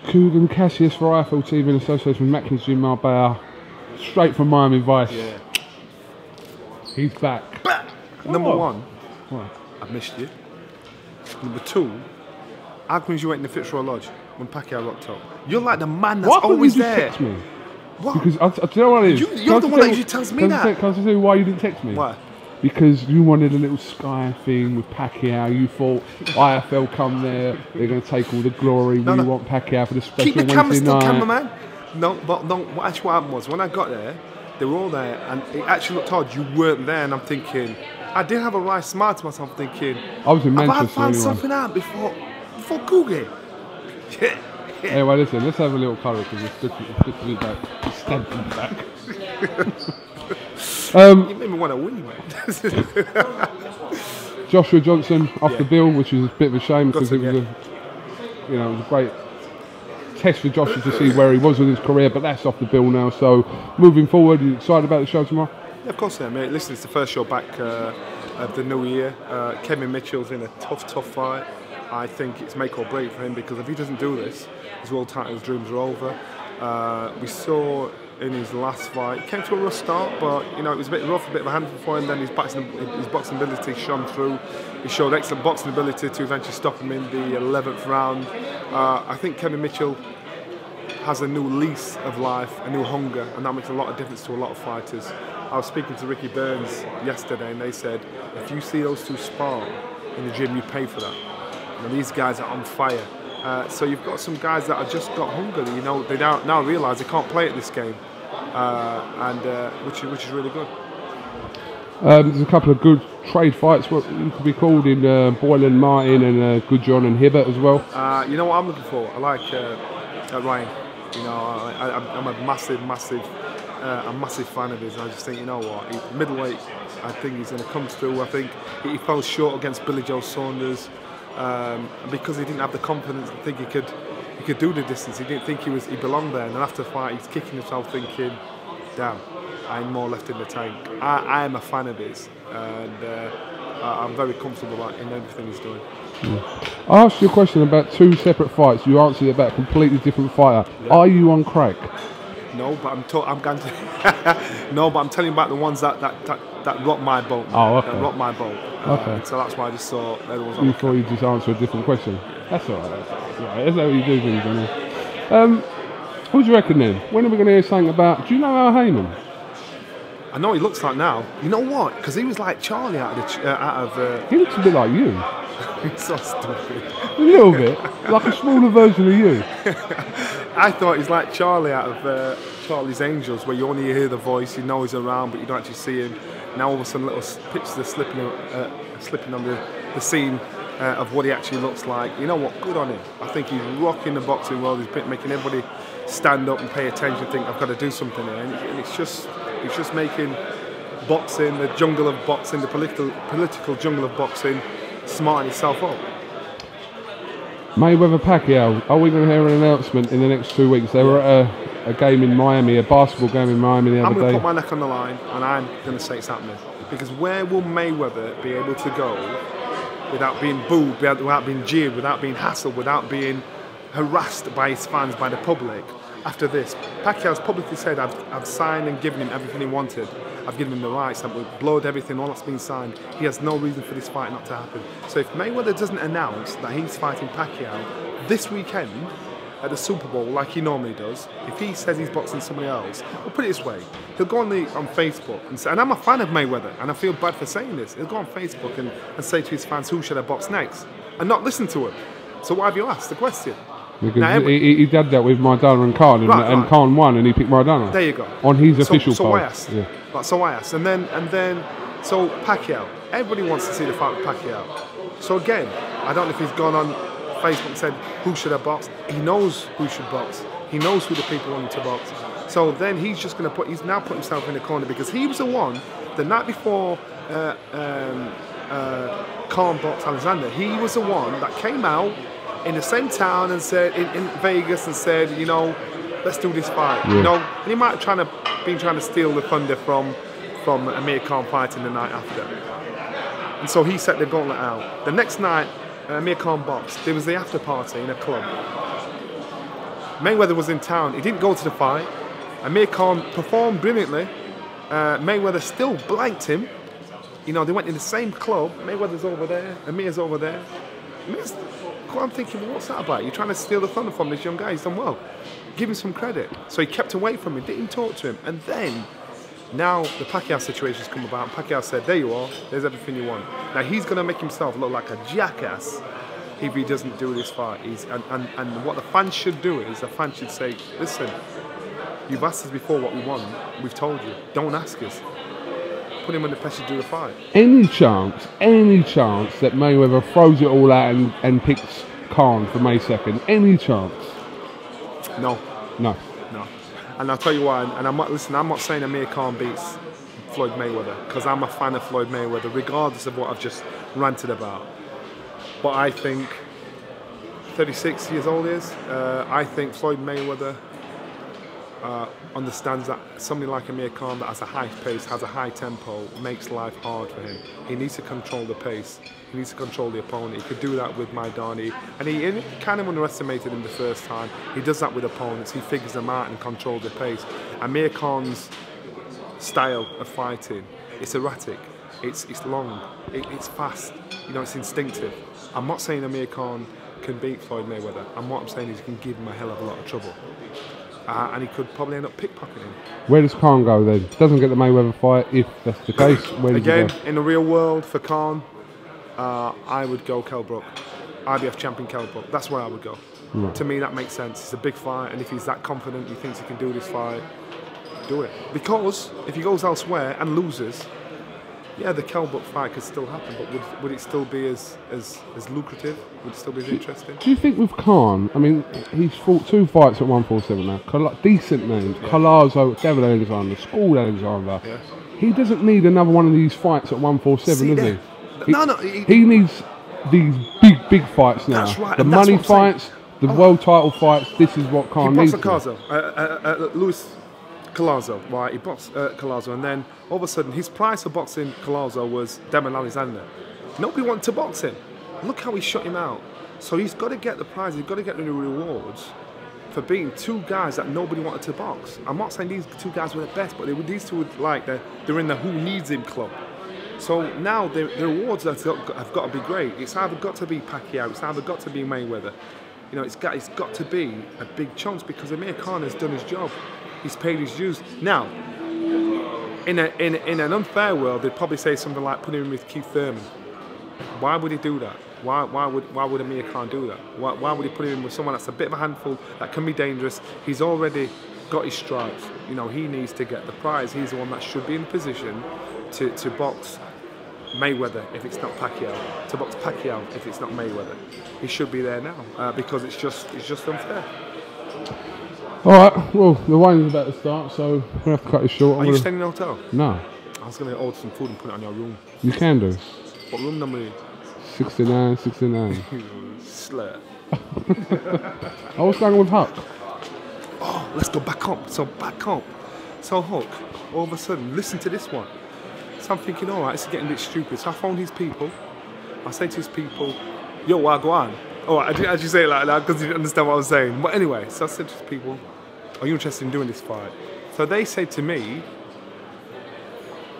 Kugan Cassius for IFL TV in association with Mackin's Gym Marbella. Straight from Miami Vice. Yeah. He's back. Number one, What? I've missed you. Number two, how come you went in the Fitzroy Lodge when Pacquiao rocked up? You're like the man that's always you just there. text me? What? Because do you know what it is? You're the one that usually tells me that. Can I tell you why you didn't text me? Why? Because you wanted a little Sky thing with Pacquiao. You thought IFL come there, they're going to take all the glory. We want Pacquiao for the special Keep the camera Wednesday still, night. cameraman. No, but no. What actually happened was when I got there, they were all there, and it actually looked odd. You weren't there, and I'm thinking, I did have a right smile to myself, thinking, I was in Manchester. Have I found anyway. something out before Google? Yeah. Anyway, listen, let's have a little colour because it's good to be back. It's stamping back. You made me want to win, man. Joshua Johnson off the bill, which is a bit of a shame because it was a great test for Joshua to see where he was in his career, but that's off the bill now. So moving forward, you excited about the show tomorrow? Yeah, of course I am, mate. Listen, it's the first show back of the new year. Kevin Mitchell's in a tough fight. I think it's make or break for him because if he doesn't do this, his world title dreams are over. We saw in his last fight, he came to a rough start, but it was a bit rough, a bit of a handful for him. Then his boxing ability shone through. He showed excellent boxing ability to eventually stop him in the 11th round. I think Kevin Mitchell has a new lease of life, a new hunger, and that makes a lot of difference to a lot of fighters. I was speaking to Ricky Burns yesterday, and they said, if you see those two spar in the gym, you pay for that. These guys are on fire. So you've got some guys that have just got hunger. They now realise they can't play at this game, which is really good. There's a couple of good trade fights, what could be called, in Boylan Martin and Good John and Hibbert as well. You know what I'm looking for? I like Ryan. I'm a massive fan of his. And I just think, what, middleweight. I think he's going to come through. I think he fell short against Billy Joe Saunders. Because he didn't have the confidence to think he could do the distance. He didn't think he belonged there. And then after the fight, he's kicking himself, thinking, "Damn, I am more left in the tank." I am a fan of his, and I'm very comfortable in everything he's doing. I asked you a question about two separate fights. You answered about a completely different fighter. Yeah. Are you on crack? No, but I'm going to. No, but I'm telling you about the ones that rocked my boat. Oh, okay. That rocked my boat. Okay. So that's why I just thought everyone's on. You thought you'd just answer a different question. Yeah. That's all right. That's how you do things, isn't it? What do you reckon then? When are we going to hear something about? Do you know Al Heyman? I know he looks like now. You know what? Because he was like Charlie out of. He looks a bit like you. He's so stupid. A little bit, like a smaller version of you. I thought he's like Charlie out of Charlie's Angels, where you only hear the voice, you know he's around, but you don't actually see him. Now all of a sudden, little pictures are slipping on the scene of what he actually looks like. You know what? Good on him. I think he's rocking the boxing world. He's making everybody stand up and pay attention. Think I've got to do something here, and it's just making boxing, the jungle of boxing, the political jungle of boxing, smarting itself up. Mayweather Pacquiao, are we going to hear an announcement in the next 2 weeks? They were at a game in Miami, a basketball game in Miami the other day. I'm going to put my neck on the line, and I'm going to say it's happening. Because where will Mayweather be able to go without being booed, without being jeered, without being hassled, without being harassed by his fans, by the public? After this, Pacquiao's publicly said, I've signed and given him everything he wanted. I've given him the rights, I've blood, everything, all that's been signed. He has no reason for this fight not to happen. So if Mayweather doesn't announce that he's fighting Pacquiao this weekend at the Super Bowl like he normally does, if he says he's boxing somebody else, we'll put it this way, he'll go on Facebook and say, and I'm a fan of Mayweather, and I feel bad for saying this, he'll go on Facebook and say to his fans, who should I box next? And not listen to him. So why have you asked the question? Because now, he did that with Maradona and Khan, and Khan won, and he picked Maradona. There you go. On his official so poll. I asked. Yeah. So I asked, and then, so Pacquiao. Everybody wants to see the fight with Pacquiao. So again, I don't know if he's gone on Facebook and said, who should I box? He knows who should box. He knows who the people want him to box. So then he's just going to he's now put himself in the corner because he was the one, the night before Khan boxed Alexander, he was the one that came out in the same town and said, in Vegas, and said, let's do this fight. And he might have been trying to steal the thunder from Amir Khan fighting the night after. And so he set the gauntlet out. The next night, Amir Khan boxed. There was the after party in a club. Mayweather was in town. He didn't go to the fight. Amir Khan performed brilliantly. Mayweather still blanked him. You know, they went in the same club. Mayweather's over there. Amir's over there. I'm thinking, well, what's that about? You're trying to steal the thunder from this young guy. He's done well. Give him some credit. So he kept away from him, didn't talk to him. And then, now the Pacquiao situation's come about. Pacquiao said, there you are. There's everything you want. Now he's going to make himself look like a jackass if he doesn't do this fight. And what the fans should do is, the fans should say, listen, you've asked us before what we want. We've told you. Don't ask us. Put him under pressure to do the fight. Any chance that Mayweather throws it all out and picks Khan for May 2nd? Any chance? No. No. No. And I'll tell you why. And I'm not saying Amir Khan beats Floyd Mayweather, because I'm a fan of Floyd Mayweather, regardless of what I've just ranted about. But I think 36 years old is. I think Floyd Mayweather understands that somebody like Amir Khan that has a high pace, has a high tempo, makes life hard for him. He needs to control the pace. He needs to control the opponent. He could do that with Maidani. And he kind of underestimated him the first time. He does that with opponents. He figures them out and controls the pace. Amir Khan's style of fighting, it's erratic. It's long. It's fast. You know, it's instinctive. I'm not saying Amir Khan can beat Floyd Mayweather. And what I'm saying is he can give him a hell of a lot of trouble. And he could probably end up pickpocketing him. Where does Khan go then? Doesn't get the Mayweather fight. If that's the case, where does he go? In the real world, for Khan, I would go KELL BROOK. IBF champion KELL BROOK. That's where I would go. Right. To me, that makes sense. It's a big fight, and if he's that confident, he thinks he can do this fight, do it. Because if he goes elsewhere and loses, yeah, the KELL BROOK fight could still happen, but would it still be as lucrative? Would it still be as interesting? Do you think with Khan, I mean, he's fought 2 fights at 147 now, decent names, yeah. Collazo, Devil Alexander, School Alexander. Yeah. He doesn't need another one of these fights at 147, does he? He needs these big fights now. That's right. The money fights, the world title fights, this is what Khan needs. He boxed Luis Collazo, right? He boxed Collazo, and then all of a sudden his price for boxing Collazo was Devil Alexander. Nobody wanted to box him. Look how he shut him out. So he's got to get the prize, he's got to get the rewards for beating 2 guys that nobody wanted to box. I'm not saying these 2 guys were the best, but these 2 were like, they're in the who needs him club. So now the rewards have got to be great. It's either got to be Pacquiao, it's either got to be Mayweather. You know, it's got to be a big chance, because Amir Khan has done his job. He's paid his dues. Now, in an unfair world, they'd probably say something like putting him with Keith Thurman. Why would he do that? Why would Amir Khan do that? Why would he put him in with someone that's a bit of a handful, that can be dangerous? He's already got his stripes. You know, he needs to get the prize. He's the one that should be in position to box Mayweather if it's not Pacquiao, to box Pacquiao if it's not Mayweather. He should be there now, because it's just unfair. All right, well, the wine's about to start, so we're going to have to cut it short. Are you staying in a hotel? No. I was going to order some food and put it on your room. You can do. What room number are you? 69. Slut. Oh, what's going on with Huck? Oh, let's go back up. So Huck, all of a sudden, listen to this one. So I'm thinking, all right, it's getting a bit stupid. So I phoned his people. I say to his people, yo, Wagwan. Oh, I just say it like that because you didn't understand what I was saying. But anyway, so I said to his people, are you interested in doing this fight? So they said to me,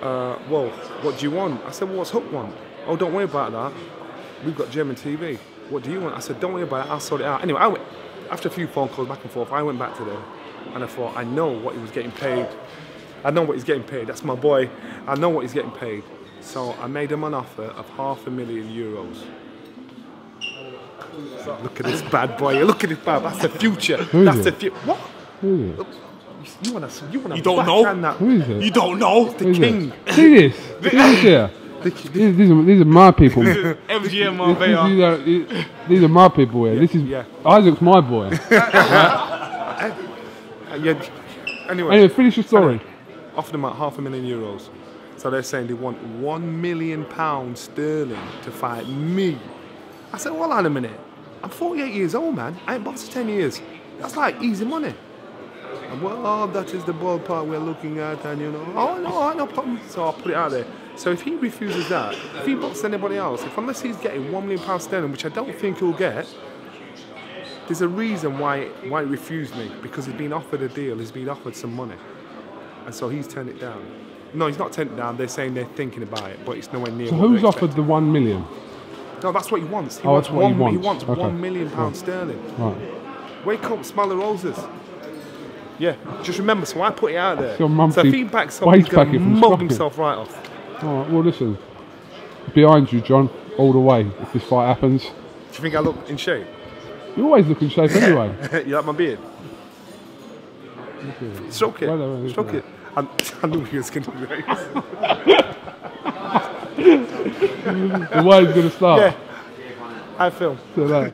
well, what do you want? I said, well, what's Huck want? Oh, don't worry about that. We've got German TV. What do you want? I said, don't worry about it, I'll sort it out. Anyway, after a few phone calls back and forth, I went back to them and I thought, I know what he was getting paid. I know what he's getting paid. That's my boy. I know what he's getting paid. So I made him an offer of €500,000. Look at this bad boy. Look at this bad. That's the future. That's the future. What? Who is it? You don't know? Who is it? You don't know? The king. See this? Who's here? These are my people. MGM Marbella. These are my people here. This is Isaac's my boy. Anyway, finish your story. Offered them about €500,000. So they're saying they want £1 million sterling to fight me. I said, well, hold on a minute. I'm 48 years old, man. I ain't boxed for 10 years. That's like easy money. And well, that is the ballpark we're looking at, and you know, oh no, no problem. So I'll put it out there. So if he refuses that, if he boxes anybody else, unless he's getting £1 million sterling, which I don't think he'll get, There's a reason why he refused me, because he's been offered a deal, he's been offered some money, and so he's turned it down. No, he's not turned it down. They're saying they're thinking about it, but it's nowhere near. So what who's they offered the 1 million? No, that's what he wants. He Oh, wants that's what he wants. He wants Okay. £1 million sterling. Right. Wake up, smell the roses. Yeah, just remember. So I put it out there. Your So monthly if he backs up, wage he's going packet to from mug Scotland. himself right off. All right. Well, listen. Behind you, John, all the way. If this fight happens, Do you think I look in shape? you always look in shape anyway. You like my beard? Stroke it. Well, Stroke it. I knew he was going to do that. The way's going to start. Yeah. I feel. So,